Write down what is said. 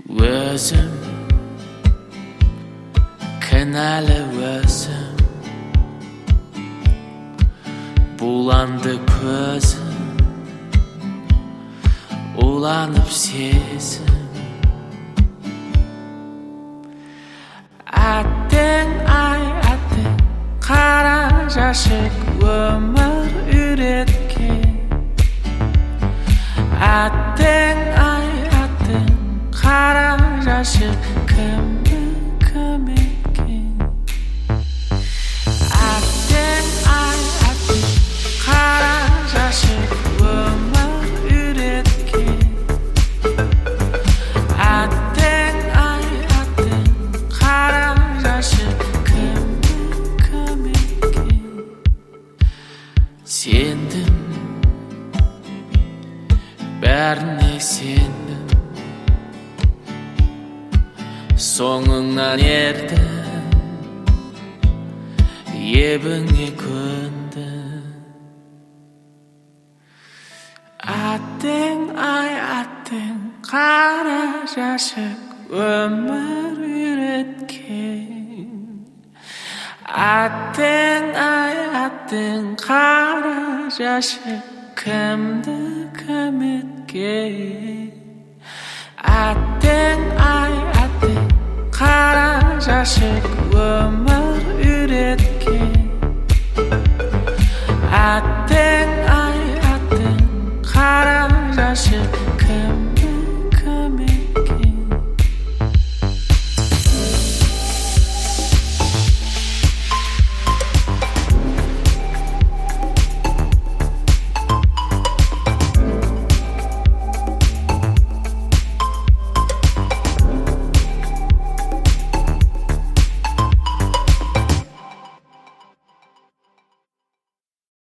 Өзім, кінәлі өзім, буланды көзім, уланып сезім. Әттең-ай, әттең, қара жәшік, өмір үйреткен. Әттең-ай, әттең, қара жәшік, кімді, кім еткен. Әттең-ай, әттең, қара жәшік, өмір үйреткен. Әттең-ай, әттең, қара жәшік, кімді, кім еткен. Сендім, бәріне сендім, соңыңнан ердім, лебіңе көндім. Әттең-ай, әттең, қара жәшік, өмір үйреткен. Әттең-ай, әттең, қара жәшік, кімді, кім еткен. Әттең-ай, әттең, қара жәшік, өмір үйреткен. Әттең-ай,